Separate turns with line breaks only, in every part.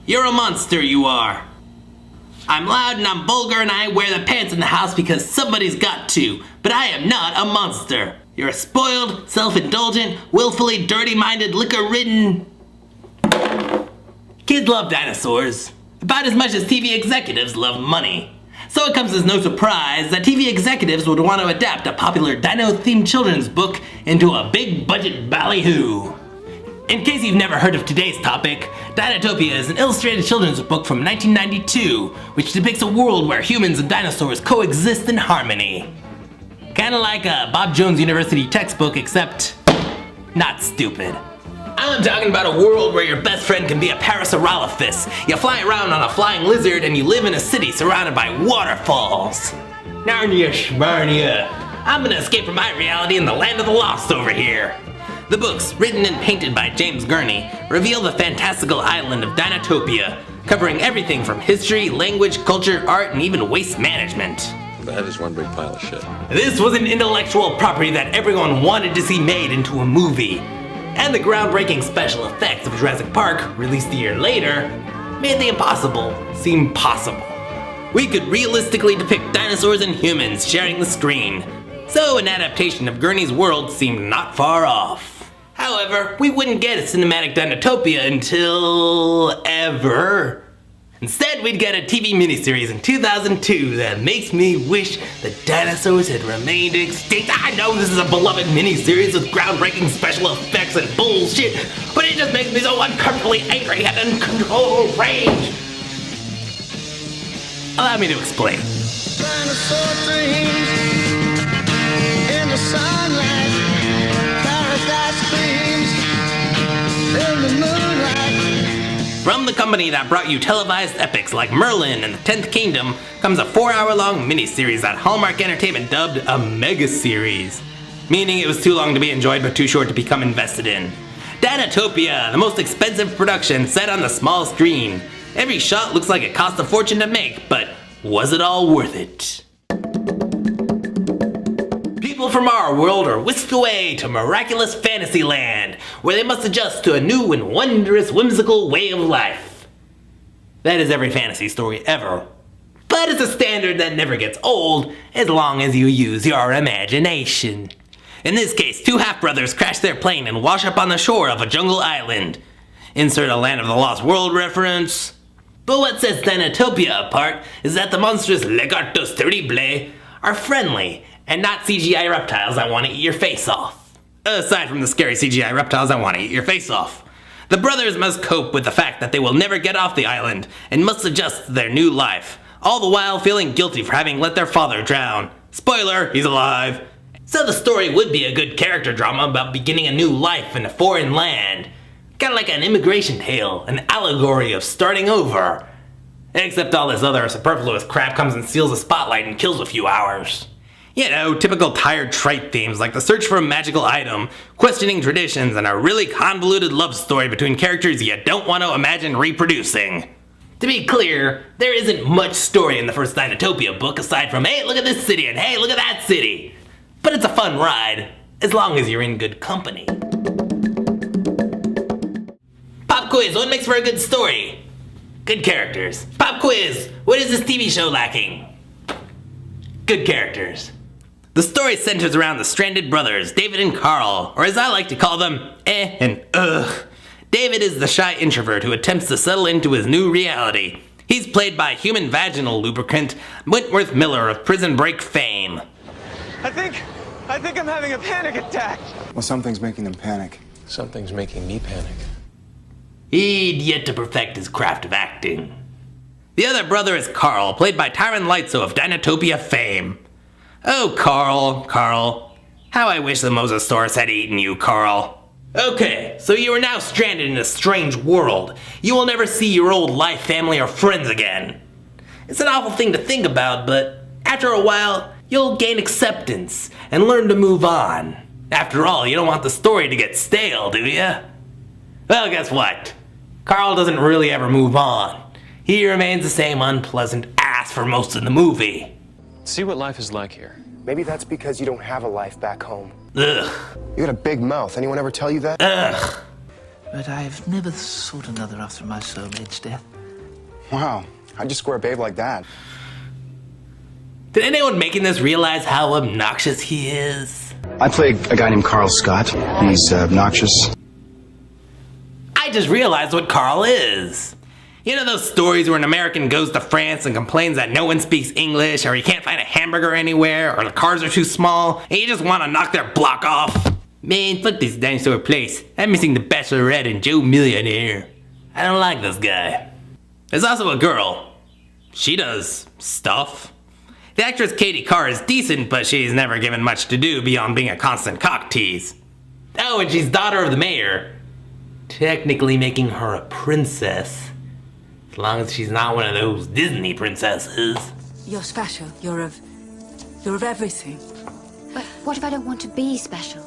You're a monster, you are. I'm loud and I'm vulgar and I wear the pants in the house because somebody's got to, but I am not a monster. You're a spoiled, self-indulgent, willfully dirty-minded, liquor-ridden... Kids love dinosaurs, about as much as TV executives love money. So it comes as no surprise that TV executives would want to adapt a popular dino-themed children's book into a big-budget ballyhoo. In case you've never heard of today's topic, Dinotopia is an illustrated children's book from 1992, which depicts a world where humans and dinosaurs coexist in harmony. Kinda like a Bob Jones University textbook, except not stupid. I'm talking about a world where your best friend can be a Parasaurolophus. You fly around on a flying lizard and you live in a city surrounded by waterfalls. Narnia schmarnia. I'm gonna escape from my reality in the land of the lost over here. The books, written and painted by James Gurney, reveal the fantastical island of Dinotopia, covering everything from history, language, culture, art, and even waste management.
That is one big pile of shit.
This was an intellectual property that everyone wanted to see made into a movie. And the groundbreaking special effects of Jurassic Park, released a year later, made the impossible seem possible. We could realistically depict dinosaurs and humans sharing the screen, so an adaptation of Gurney's world seemed not far off. However, we wouldn't get a cinematic Dinotopia until... ever. Instead, we'd get a TV miniseries in 2002 that makes me wish the dinosaurs had remained extinct. I know this is a beloved miniseries with groundbreaking special effects and bullshit, but it just makes me so uncomfortably angry and uncontrollable rage. Allow me to explain.
Dinosaur dreams in the sunlight, paradise gleams in the moonlight.
From the company that brought you televised epics like Merlin and the 10th Kingdom comes a 4-hour-long miniseries that Hallmark Entertainment dubbed a mega-series, meaning it was too long to be enjoyed but too short to become invested in. Dinotopia, the most expensive production set on the small screen. Every shot looks like it cost a fortune to make, but was it all worth it? People from our world are whisked away to miraculous fantasy land, where they must adjust to a new and wondrous, whimsical way of life. That is every fantasy story ever. But it's a standard that never gets old, as long as you use your imagination. In this case, two half-brothers crash their plane and wash up on the shore of a jungle island. Insert a Land of the Lost World reference. But what sets Dinotopia apart is that the monstrous lagartos terribles are friendly, and not CGI reptiles that want to eat your face off. Aside from the scary CGI reptiles that want to eat your face off. The brothers must cope with the fact that they will never get off the island, and must adjust to their new life, all the while feeling guilty for having let their father drown. Spoiler, he's alive. So the story would be a good character drama about beginning a new life in a foreign land. Kinda like an immigration tale, an allegory of starting over. Except all this other superfluous crap comes and steals the spotlight in kills a few hours. You know, typical tired trite themes like the search for a magical item, questioning traditions, and a really convoluted love story between characters you don't want to imagine reproducing. To be clear, there isn't much story in the first Dinotopia book aside from, hey, look at this city and hey, look at that city. But it's a fun ride, as long as you're in good company. Pop quiz, what makes for a good story? Good characters. Pop quiz, what is this TV show lacking? Good characters. The story centers around the stranded brothers, David and Carl, or as I like to call them, and ugh. David is the shy introvert who attempts to settle into his new reality. He's played by human vaginal lubricant Wentworth Miller of Prison Break fame.
I think I'm having a panic attack.
Well, something's making them panic.
Something's making me panic.
He'd yet to perfect his craft of acting. The other brother is Carl, played by Tyron Lightso of Dinotopia fame. Oh, Carl. How I wish the Mosasaurus had eaten you, Carl. Okay, so you are now stranded in a strange world. You will never see your old life, family, or friends again. It's an awful thing to think about, but after a while, you'll gain acceptance and learn to move on. After all, you don't want the story to get stale, do ya? Well, guess what? Carl doesn't really ever move on. He remains the same unpleasant ass for most of the movie.
See what life is like here.
Maybe that's because you don't have a life back home.
Ugh.
You got a big mouth. Anyone ever tell you that?
Ugh.
But I've never sought another after my soulmate's death.
Wow, how'd you score a babe like that?
Did anyone making this realize how obnoxious he is?
I play a guy named Carl Scott. He's obnoxious.
I just realized what Carl is. You know those stories where an American goes to France and complains that no one speaks English, or you can't find a hamburger anywhere, or the cars are too small, and you just want to knock their block off? Man, fuck this dinosaur place. I'm missing the Bachelorette and Joe Millionaire. I don't like this guy. There's also a girl. She does stuff. The actress Katie Carr is decent, but she's never given much to do beyond being a constant cock tease. Oh, and she's daughter of the mayor. Technically making her a princess. As long as she's not one of those Disney princesses.
You're special. You're of everything.
But what if I don't want to be special?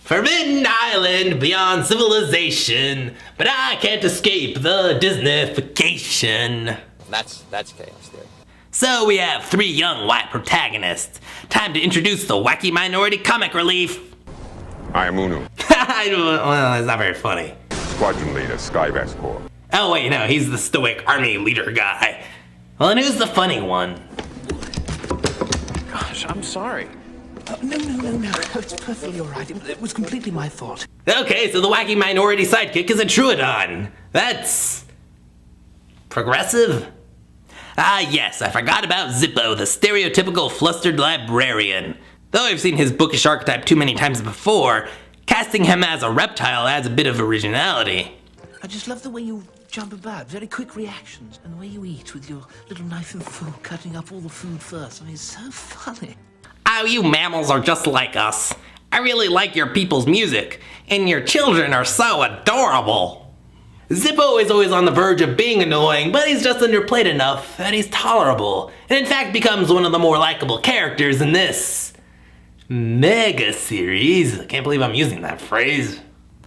Forbidden island beyond civilization, but I can't escape the Disneyfication.
That's chaos theory.
So we have 3 young white protagonists. Time to introduce the wacky minority comic relief.
I am Unu,
Well, it's not very funny.
Squadron Leader, Skyvex Corps.
Oh wait, no, he's the stoic army leader guy. Well, and who's the funny one?
Gosh, I'm sorry. No. It's perfectly all right. It was completely my fault.
Okay, so the wacky minority sidekick is a Troodon. That's progressive? Ah yes, I forgot about Zippo, the stereotypical flustered librarian. Though I've seen his bookish archetype too many times before, casting him as a reptile adds a bit of originality.
I just love the way you jump about, very quick reactions, and the way you eat with your little knife and fork, cutting up all the food first. I mean, it's so funny.
Oh, you mammals are just like us. I really like your people's music, and your children are so adorable. Zippo is always on the verge of being annoying, but he's just underplayed enough that he's tolerable, and in fact becomes one of the more likable characters in this mega series. I can't believe I'm using that phrase.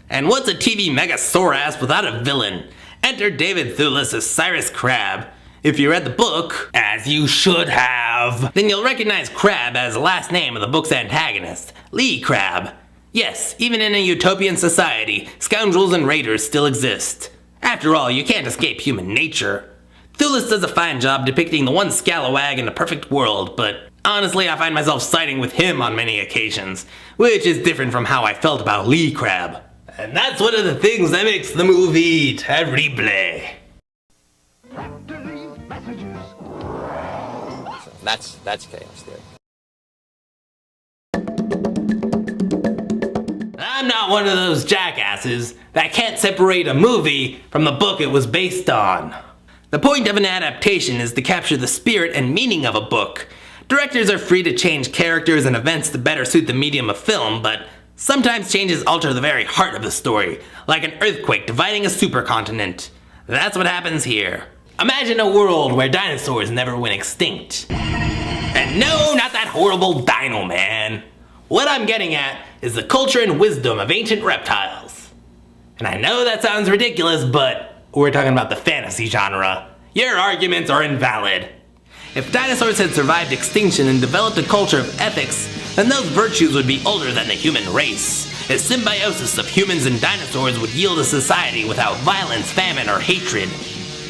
And what's a TV megasaurus without a villain? Enter David Thewlis as Cyrus Crab. If you read the book, as you should have, then you'll recognize Crab as the last name of the book's antagonist, Lee Crab. Yes, even in a utopian society, scoundrels and raiders still exist. After all, you can't escape human nature. Thewlis does a fine job depicting the one scalawag in the perfect world, but honestly I find myself siding with him on many occasions, which is different from how I felt about Lee Crab. And that's one of the things that makes the movie terrible.
That's chaos theory.
I'm not one of those jackasses that can't separate a movie from the book it was based on. The point of an adaptation is to capture the spirit and meaning of a book. Directors are free to change characters and events to better suit the medium of film, but sometimes changes alter the very heart of the story, like an earthquake dividing a supercontinent. That's what happens here. Imagine a world where dinosaurs never went extinct. And no, not that horrible Dino Man. What I'm getting at is the culture and wisdom of ancient reptiles. And I know that sounds ridiculous, but we're talking about the fantasy genre. Your arguments are invalid. If dinosaurs had survived extinction and developed a culture of ethics, then those virtues would be older than the human race. A symbiosis of humans and dinosaurs would yield a society without violence, famine, or hatred.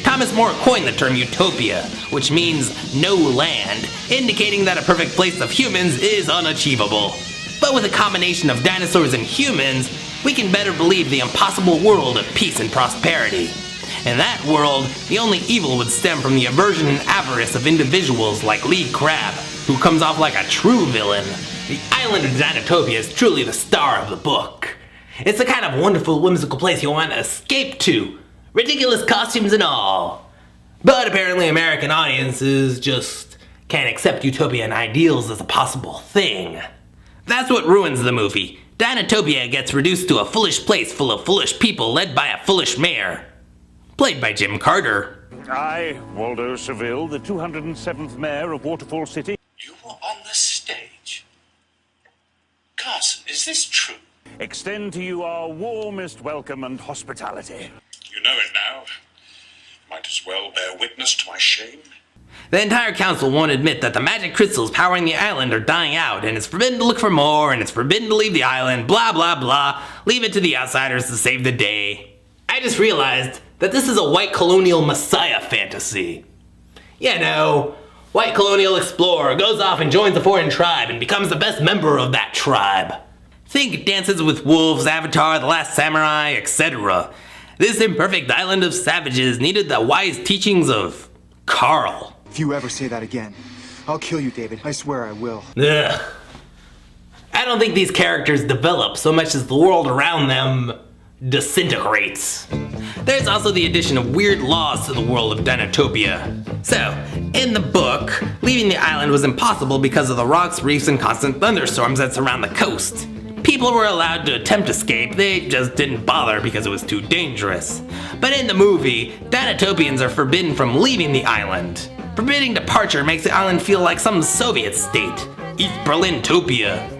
Thomas More coined the term utopia, which means no land, indicating that a perfect place of humans is unachievable. But with a combination of dinosaurs and humans, we can better believe the impossible world of peace and prosperity. In that world, the only evil would stem from the aversion and avarice of individuals like Lee Crab, who comes off like a true villain. The island of Dinotopia is truly the star of the book. It's the kind of wonderful, whimsical place you want to escape to. Ridiculous costumes and all. But apparently American audiences just can't accept utopian ideals as a possible thing. That's what ruins the movie. Dinotopia gets reduced to a foolish place full of foolish people led by a foolish mayor. Played by Jim Carter.
I, Waldo Seville, the 207th mayor of Waterfall City.
You were on the stage. Carson, is this true?
Extend to you our warmest welcome and hospitality.
You know it now. Might as well bear witness to my shame.
The entire council won't admit that the magic crystals powering the island are dying out, and it's forbidden to look for more, and it's forbidden to leave the island, blah blah blah. Leave it to the outsiders to save the day. I just realized that this is a white colonial messiah fantasy. You know, white colonial explorer goes off and joins a foreign tribe and becomes the best member of that tribe. Think Dances with Wolves, Avatar, The Last Samurai, etc. This imperfect island of savages needed the wise teachings of Carl.
If you ever say that again, I'll kill you, David. I swear I will.
Ugh. I don't think these characters develop so much as the world around them disintegrates. There's also the addition of weird laws to the world of Dinotopia. So, in the book, leaving the island was impossible because of the rocks, reefs, and constant thunderstorms that surround the coast. People were allowed to attempt escape, they just didn't bother because it was too dangerous. But in the movie, Dinotopians are forbidden from leaving the island. Forbidding departure makes the island feel like some Soviet state, East Berlin-topia.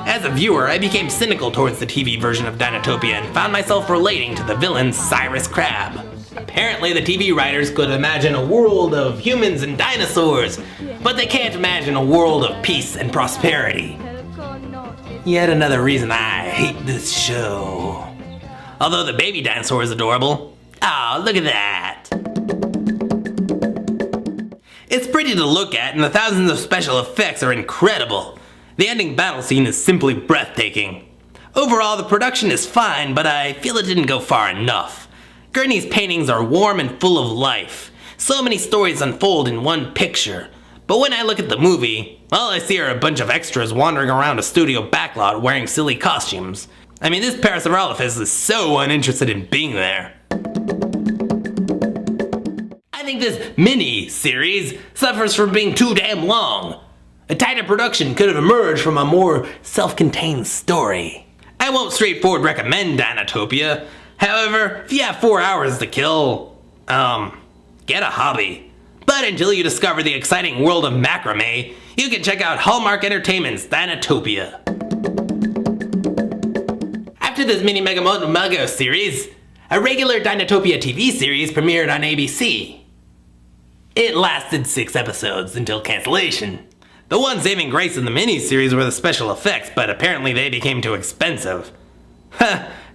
As a viewer, I became cynical towards the TV version of Dinotopia and found myself relating to the villain Cyrus Crab. Apparently the TV writers could imagine a world of humans and dinosaurs, but they can't imagine a world of peace and prosperity. Yet another reason I hate this show. Although the baby dinosaur is adorable. Oh, look at that. It's pretty to look at and the thousands of special effects are incredible. The ending battle scene is simply breathtaking. Overall, the production is fine, but I feel it didn't go far enough. Gurney's paintings are warm and full of life. So many stories unfold in one picture. But when I look at the movie, all I see are a bunch of extras wandering around a studio backlot wearing silly costumes. I mean, this Parasaurolophus is so uninterested in being there. I think this mini-series suffers from being too damn long. A tighter production could have emerged from a more self-contained story. I won't straightforward recommend Dinotopia. However, if you have 4 hours to kill, get a hobby. But until you discover the exciting world of macrame, you can check out Hallmark Entertainment's Dinotopia. After this mini Megamoto series, a regular Dinotopia TV series premiered on ABC. It lasted 6 episodes until cancellation. The one saving grace in the miniseries were the special effects, but apparently they became too expensive.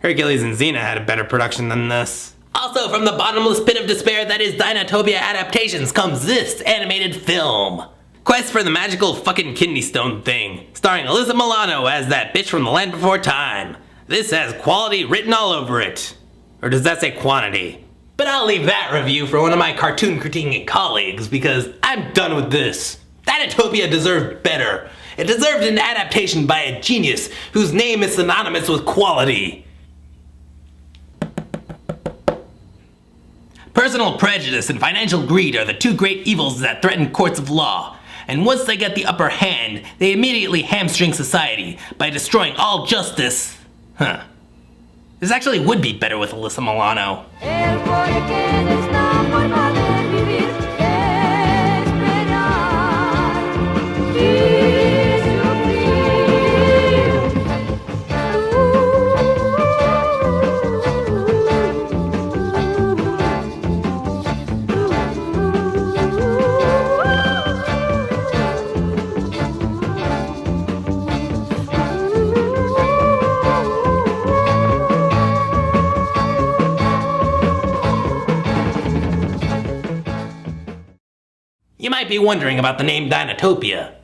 Hercules and Xena had a better production than this. Also from the bottomless pit of despair that is Dinotopia adaptations comes this animated film. Quest for the magical fucking kidney stone thing, starring Alyssa Milano as that bitch from the land before time. This has quality written all over it. Or does that say quantity? But I'll leave that review for one of my cartoon critiquing colleagues because I'm done with this. Dinotopia deserved better. It deserved an adaptation by a genius whose name is synonymous with quality. Personal prejudice and financial greed are the two great evils that threaten courts of law. And once they get the upper hand, they immediately hamstring society by destroying all justice. This actually would be better with Alyssa Milano. You might be wondering about the name Dinotopia.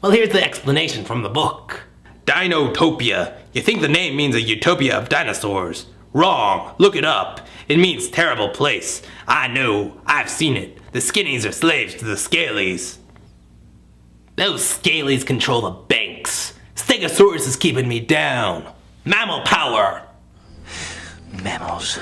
Well, here's the explanation from the book. Dinotopia. You think the name means a utopia of dinosaurs. Wrong. Look it up. It means terrible place. I know. I've seen it. The skinnies are slaves to the scalies. Those scalies control the banks. Stegosaurus is keeping me down. Mammal power.
Mammals.